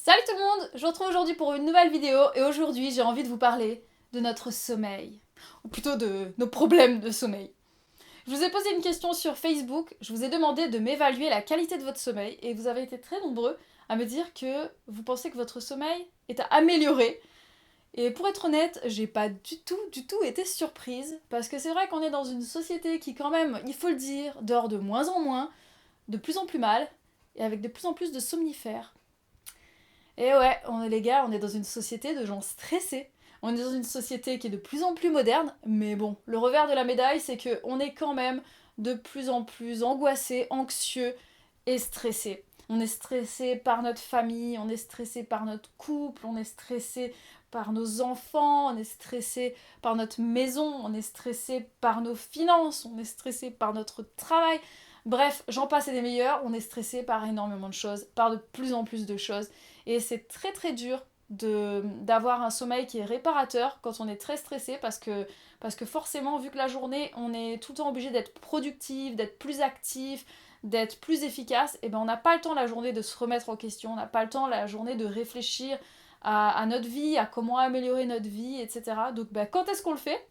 Salut tout le monde, je vous retrouve aujourd'hui pour une nouvelle vidéo et aujourd'hui j'ai envie de vous parler de notre sommeil, ou plutôt de nos problèmes de sommeil. Je vous ai posé une question sur Facebook, je vous ai demandé de m'évaluer la qualité de votre sommeil et vous avez été très nombreux à me dire que vous pensez que votre sommeil est à améliorer. Et pour être honnête, j'ai pas du tout été surprise parce que c'est vrai qu'on est dans une société qui quand même, il faut le dire, dort de moins en moins, de plus en plus mal et avec de plus en plus de somnifères. Et ouais, les gars, on est dans une société de gens stressés. On est dans une société qui est de plus en plus moderne, mais bon, le revers de la médaille, c'est que on est quand même de plus en plus angoissés, anxieux et stressés. On est stressé par notre famille, on est stressé par notre couple, on est stressé par nos enfants, on est stressé par notre maison, on est stressé par nos finances, on est stressé par notre travail. Bref, j'en passe et des meilleurs, on est stressé par énormément de choses, par de plus en plus de choses. Et c'est très très dur d'avoir un sommeil qui est réparateur quand on est très stressé parce que forcément, vu que la journée, on est tout le temps obligé d'être productif, d'être plus actif, d'être plus efficace, et ben on n'a pas le temps la journée de se remettre en question, on n'a pas le temps la journée de réfléchir à notre vie, à comment améliorer notre vie, etc. Donc ben, quand est-ce qu'on le fait?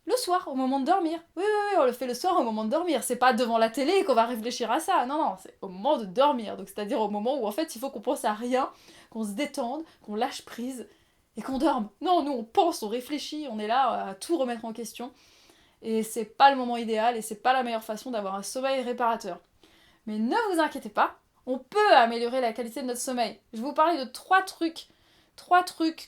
Le soir, au moment de dormir. Oui, on le fait le soir au moment de dormir. C'est pas devant la télé qu'on va réfléchir à ça. Non, c'est au moment de dormir. Donc c'est-à-dire au moment où en fait il faut qu'on pense à rien, qu'on se détende, qu'on lâche prise et qu'on dorme. Non, nous on pense, on réfléchit, on est là à tout remettre en question. Et c'est pas le moment idéal et c'est pas la meilleure façon d'avoir un sommeil réparateur. Mais ne vous inquiétez pas, on peut améliorer la qualité de notre sommeil. Je vais vous parler de trois trucs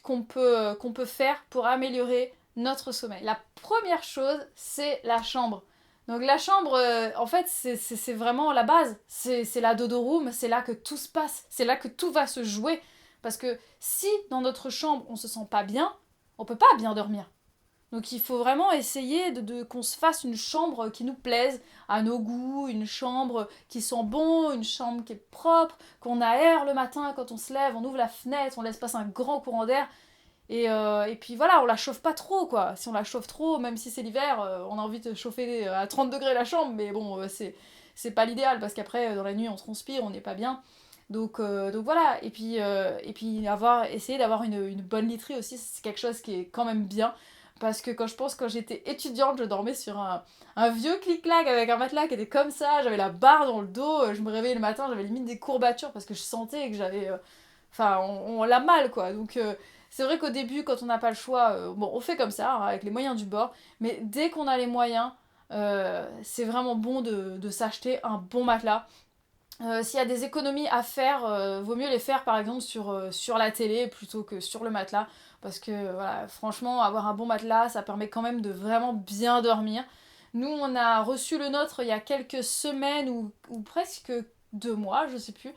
qu'on peut faire pour améliorer notre sommeil. La première chose, c'est la chambre. Donc la chambre, en fait, c'est vraiment la base. C'est la dodo room, c'est là que tout se passe, c'est là que tout va se jouer. Parce que si dans notre chambre on se sent pas bien, on peut pas bien dormir. Donc il faut vraiment essayer qu'on se fasse une chambre qui nous plaise, à nos goûts, une chambre qui sent bon, une chambre qui est propre, qu'on aère le matin quand on se lève, on ouvre la fenêtre, on laisse passer un grand courant d'air. Et puis voilà, on la chauffe pas trop quoi. Si on la chauffe trop, même si c'est l'hiver, on a envie de chauffer à 30 degrés la chambre, mais bon, c'est pas l'idéal parce qu'après, dans la nuit, on transpire, on n'est pas bien. Donc voilà, et puis essayer d'avoir une bonne literie aussi, c'est quelque chose qui est quand même bien. Parce que quand j'étais étudiante, je dormais sur un vieux clic-clac avec un matelas qui était comme ça, j'avais la barre dans le dos, je me réveillais le matin, j'avais limite des courbatures parce que je sentais que j'avais... Enfin, on l'a mal quoi. Donc c'est vrai qu'au début, quand on n'a pas le choix, bon, on fait comme ça, hein, avec les moyens du bord, mais dès qu'on a les moyens, c'est vraiment bon de s'acheter un bon matelas. S'il y a des économies à faire, vaut mieux les faire par exemple sur la télé plutôt que sur le matelas. Parce que voilà, franchement, avoir un bon matelas, ça permet quand même de vraiment bien dormir. Nous, on a reçu le nôtre il y a quelques semaines ou presque 2 mois, je sais plus.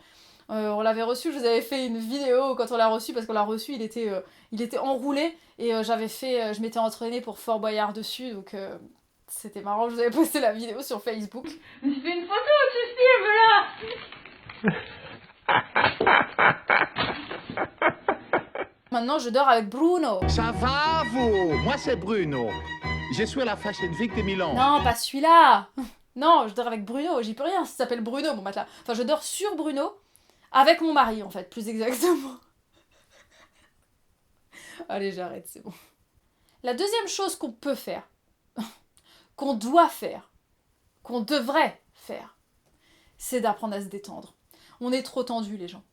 On l'avait reçu, je vous avais fait une vidéo quand on l'a reçu, parce qu'on l'a reçu, il était enroulé et je m'étais entraînée pour Fort Boyard dessus, donc c'était marrant, je vous avais posté la vidéo sur Facebook. Mais je fais une photo de ce film là. Maintenant, je dors avec Bruno. Ça va, vous? Moi, c'est Bruno. Je suis à la Fashion Week de Milan. Non, pas celui-là. Non, je dors avec Bruno, j'y peux rien, ça s'appelle Bruno mon matelas. Enfin, je dors sur Bruno, avec mon mari en fait, plus exactement. Allez, j'arrête, c'est bon. La deuxième chose qu'on peut faire, qu'on doit faire, qu'on devrait faire, c'est d'apprendre à se détendre. On est trop tendu les gens.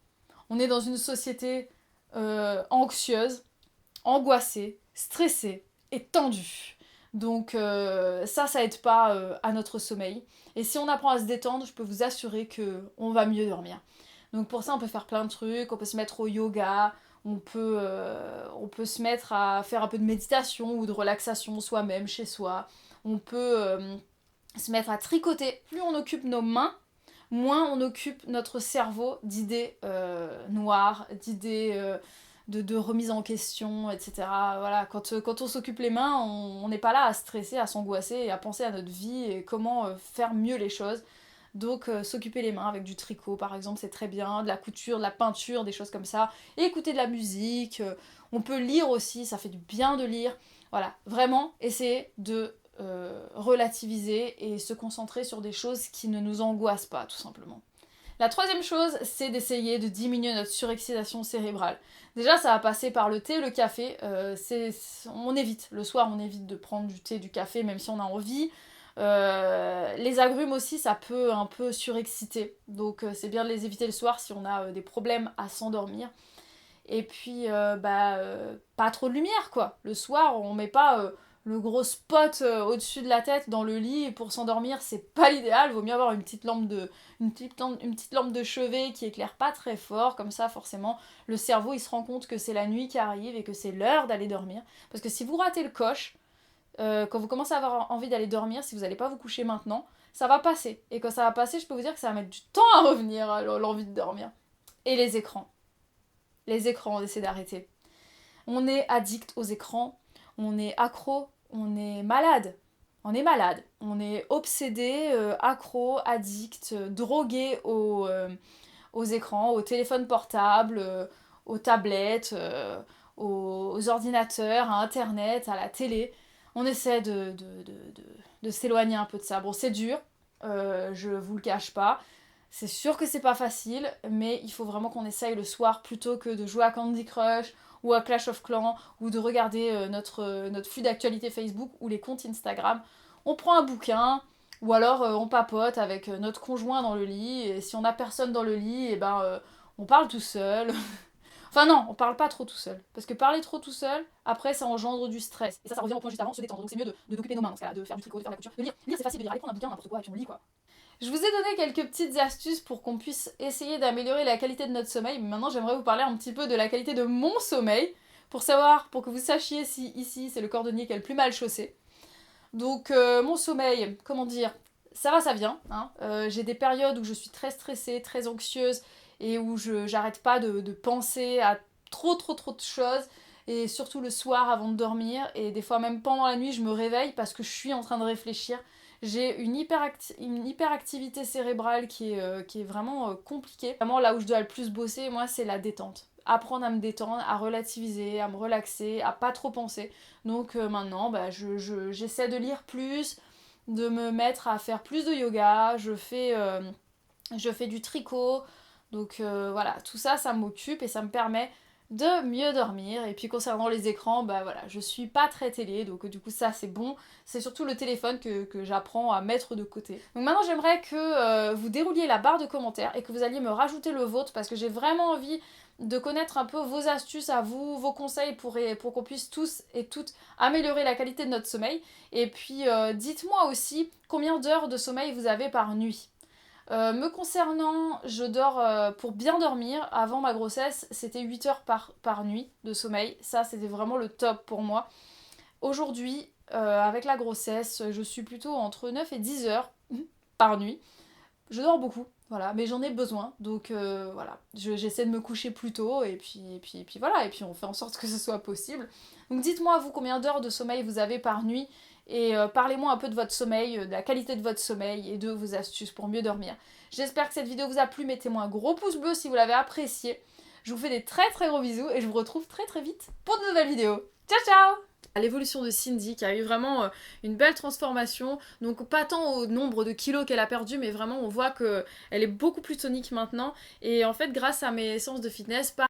On est dans une société anxieuse, angoissée, stressée et tendue. Donc ça aide pas à notre sommeil. Et si on apprend à se détendre, je peux vous assurer qu'on va mieux dormir. Donc pour ça, on peut faire plein de trucs. On peut se mettre au yoga, on peut se mettre à faire un peu de méditation ou de relaxation soi-même, chez soi. On peut se mettre à tricoter. Plus on occupe nos mains, moins on occupe notre cerveau d'idées noires, d'idées de remise en question, etc. Voilà, quand on s'occupe les mains, on n'est pas là à stresser, à s'angoisser et à penser à notre vie et comment faire mieux les choses. Donc s'occuper les mains avec du tricot par exemple, c'est très bien, de la couture, de la peinture, des choses comme ça. Et écouter de la musique, on peut lire aussi, ça fait du bien de lire. Voilà, vraiment essayer de relativiser et se concentrer sur des choses qui ne nous angoissent pas, tout simplement. La troisième chose, c'est d'essayer de diminuer notre surexcitation cérébrale. Déjà, ça va passer par le thé, le café. On évite. Le soir, on évite de prendre du thé, du café, même si on a envie. Les agrumes aussi, ça peut un peu surexciter. Donc, c'est bien de les éviter le soir si on a des problèmes à s'endormir. Et puis, pas trop de lumière, quoi. Le soir, on met pas le gros spot au-dessus de la tête dans le lit pour s'endormir, c'est pas l'idéal. Vaut mieux avoir une petite lampe de chevet qui éclaire pas très fort. Comme ça, forcément, le cerveau, il se rend compte que c'est la nuit qui arrive et que c'est l'heure d'aller dormir. Parce que si vous ratez le coche, quand vous commencez à avoir envie d'aller dormir, si vous n'allez pas vous coucher maintenant, ça va passer. Et quand ça va passer, je peux vous dire que ça va mettre du temps à revenir, l'envie de dormir. Et les écrans. Les écrans, on essaie d'arrêter. On est addict aux écrans, on est accro, on est malade. On est malade. On est obsédé, accro, addict, drogué aux écrans, aux téléphones portables, aux tablettes, aux ordinateurs, à Internet, à la télé. On essaie de s'éloigner un peu de ça. Bon, c'est dur, je vous le cache pas. C'est sûr que c'est pas facile, mais il faut vraiment qu'on essaye le soir plutôt que de jouer à Candy Crush ou à Clash of Clans ou de regarder notre flux d'actualité Facebook ou les comptes Instagram. On prend un bouquin ou alors on papote avec notre conjoint dans le lit et si on a personne dans le lit, on parle tout seul. Enfin non, on parle pas trop tout seul. Parce que parler trop tout seul, après ça engendre du stress. Et ça revient au point juste avant, se détendre. Donc c'est mieux d'occuper nos mains dans ce cas-là, de faire du tricot, de faire de la couture, de lire. Lire c'est facile, de lire, allez prendre un bouquin, n'importe quoi, et puis on lit quoi. Je vous ai donné quelques petites astuces pour qu'on puisse essayer d'améliorer la qualité de notre sommeil. Mais maintenant j'aimerais vous parler un petit peu de la qualité de mon sommeil. Pour que vous sachiez si ici c'est le cordonnier qui est le plus mal chaussé. Donc mon sommeil, comment dire, ça va, ça vient. Hein. J'ai des périodes où je suis très stressée, très anxieuse et où j'arrête pas de penser à trop de choses. Et surtout le soir avant de dormir. Et des fois même pendant la nuit, je me réveille parce que je suis en train de réfléchir. J'ai une hyperactivité cérébrale qui est vraiment compliquée. Vraiment là où je dois le plus bosser, moi, c'est la détente. Apprendre à me détendre, à relativiser, à me relaxer, à pas trop penser. Donc maintenant, j'essaie de lire plus, de me mettre à faire plus de yoga, je fais du tricot. Donc voilà, tout ça, ça m'occupe et ça me permet de mieux dormir. Et puis concernant les écrans, je suis pas très télé, donc du coup ça c'est bon. C'est surtout le téléphone que j'apprends à mettre de côté. Donc maintenant j'aimerais que vous dérouliez la barre de commentaires et que vous alliez me rajouter le vôtre parce que j'ai vraiment envie de connaître un peu vos astuces à vous, vos conseils pour qu'on puisse tous et toutes améliorer la qualité de notre sommeil. Et puis dites-moi aussi combien d'heures de sommeil vous avez par nuit. Me concernant, je dors pour bien dormir. Avant ma grossesse, c'était 8 heures par nuit de sommeil. Ça, c'était vraiment le top pour moi. Aujourd'hui, avec la grossesse, je suis plutôt entre 9 et 10 heures par nuit. Je dors beaucoup, voilà, mais j'en ai besoin. Donc voilà, j'essaie de me coucher plus tôt et puis voilà, et puis on fait en sorte que ce soit possible. Donc dites-moi, vous, combien d'heures de sommeil vous avez par nuit et parlez-moi un peu de votre sommeil, de la qualité de votre sommeil et de vos astuces pour mieux dormir. J'espère que cette vidéo vous a plu, mettez-moi un gros pouce bleu si vous l'avez apprécié. Je vous fais des très gros bisous et je vous retrouve très vite pour de nouvelles vidéos. Ciao ciao! L'évolution de Cindy qui a eu vraiment une belle transformation, donc pas tant au nombre de kilos qu'elle a perdu, mais vraiment on voit qu'elle est beaucoup plus tonique maintenant et en fait grâce à mes séances de fitness,